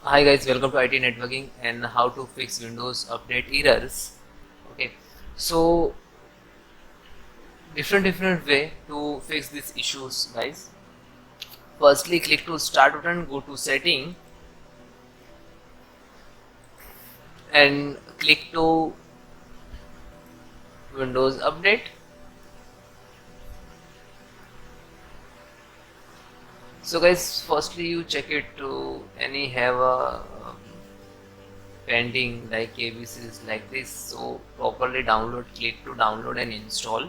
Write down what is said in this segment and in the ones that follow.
Hi guys, welcome to IT networking and how to fix Windows update errors. Okay, so different way to fix these issues, guys. Firstly, click to start button, go to setting and click to Windows update. So guys, firstly you check it to any have a pending like ABCs like this. So properly download, click to download and install,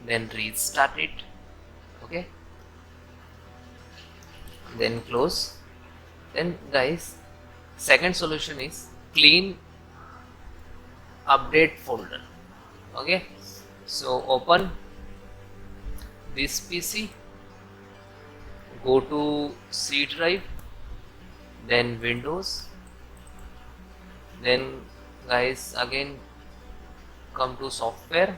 then restart it. Okay, then close. Then guys, second solution is clean update folder. Okay, so open this PC, go to C drive, then Windows, then guys again come to software,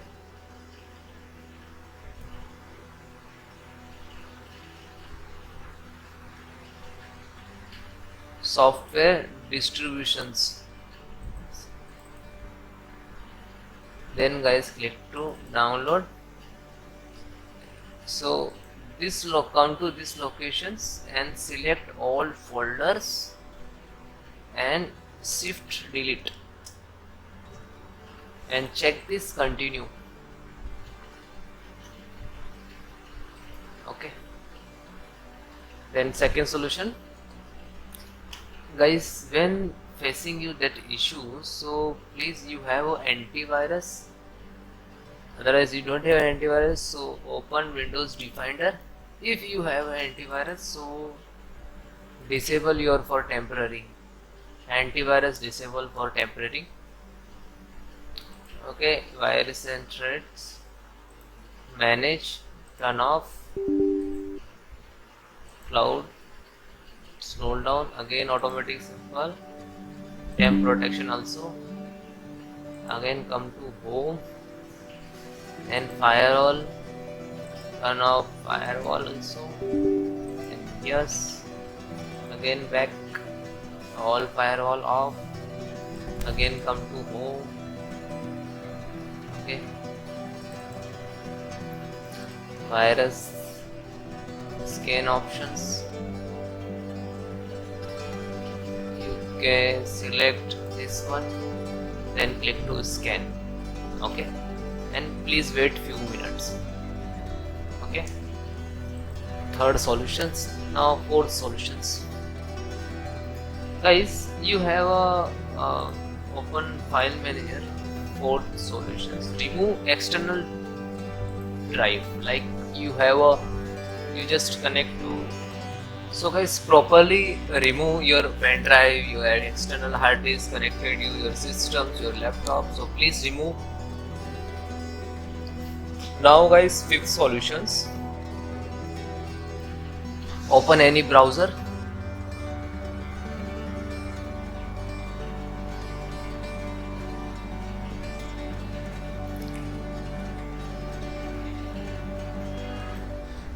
distributions, then guys click to download. So this come to these locations and select all folders and shift delete and check this continue. Okay, then second solution, guys, when facing you that issue, so please you have an antivirus. Otherwise you don't have an antivirus, so open Windows Defender. If you have an antivirus, so disable your for temporary antivirus, disable for temporary. Okay, virus and threats, manage, turn off, cloud, scroll down, again automatic simple, temp protection also, again come to home and firewall, turn off firewall also, and yes, again back, all firewall off, again come to home. Okay, virus scan options, you can select this one, then click to scan. Okay, and please wait few minutes. Okay, third solutions. Now fourth solutions, guys, you have a open file manager. Fourth solutions, remove external drive, like you have a, you just connect to, so guys properly remove your pen drive, your external hard disk connected you, your systems, your laptop, so please remove. Now guys, fifth solutions, open any browser,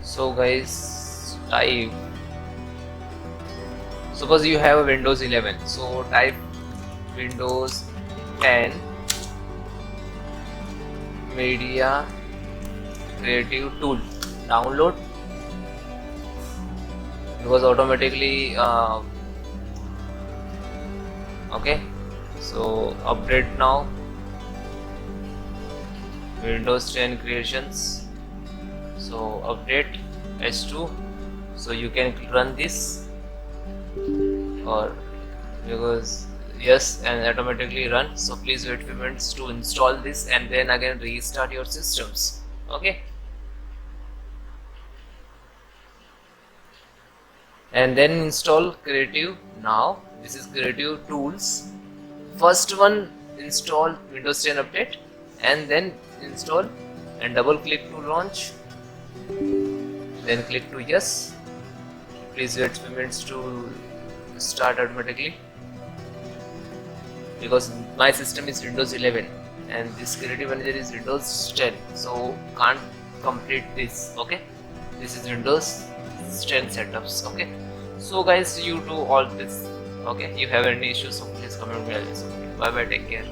so guys type, suppose you have a Windows 11, so type Windows 10 media creative tool, download, because automatically okay, so update now, Windows 10 creations, so update S2, so you can run this, or because yes, and automatically run, so please wait few minutes to install this and then again restart your systems. Okay, and then install creative. Now this is creative tools, first one install Windows 10 update and then install and double click to launch, then click to yes, please wait few minutes to start automatically, because my system is Windows 11 and this creative manager is Windows 10, so can't complete this. Okay, this is Windows 10 setups. Okay, so guys, you do all this Okay, you have any issues, so please comment me. I'll listen. Bye bye, take care.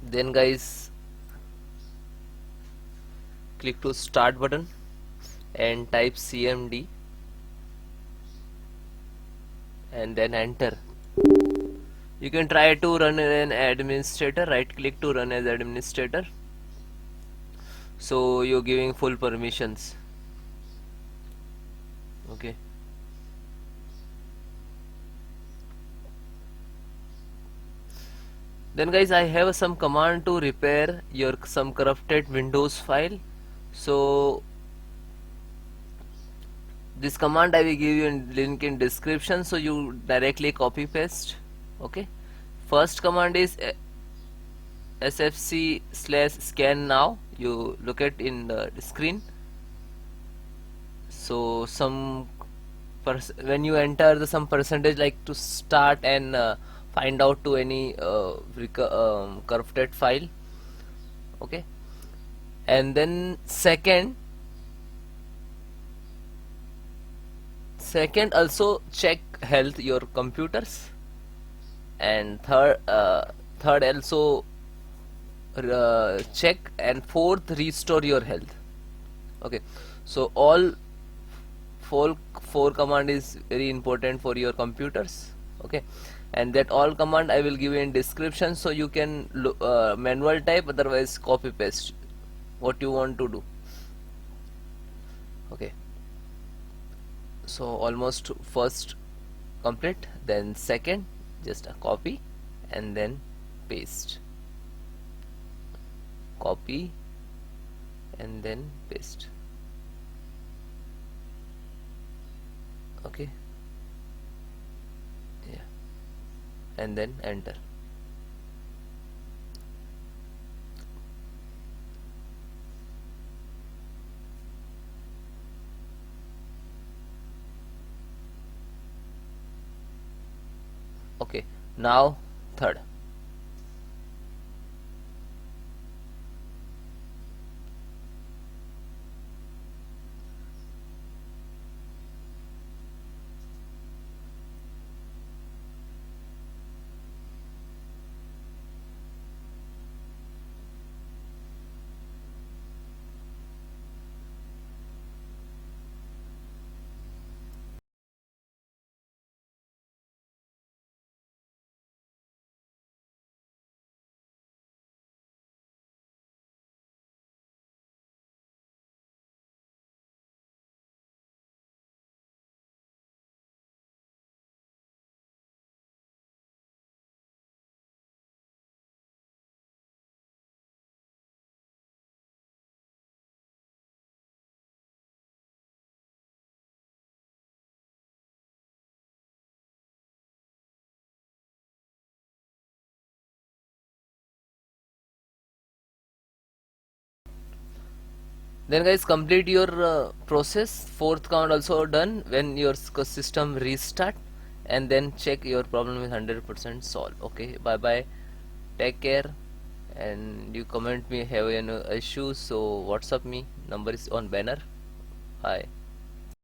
Then guys, click to start button and type CMD and then enter. You can try to run an administrator. Right click to run as administrator, so you're giving full permissions. Okay, then guys, I have some command to repair your some corrupted Windows file. So this command I will give you in link in description, so you directly copy paste. Okay, first command is sfc/scannow. You look at in the screen. So some when you enter the some percentage like to start and find out to any corrupted file. Okay, and then second also check health your computers, and third also check, and fourth restore your health. Okay, so all four command is very important for your computers. Okay, and that all command I will give you in description, so you can manual type, otherwise copy paste what you want to do. Okay, so almost first complete, then second just a copy and then paste, copy and then paste. Okay, yeah, and then enter. Okay, now third. Then guys, complete your process. Fourth count also done. When your system restart, and then check your problem is 100% solved. Okay, bye bye, take care, and you comment me have any issue, so WhatsApp me, number is on banner. Bye.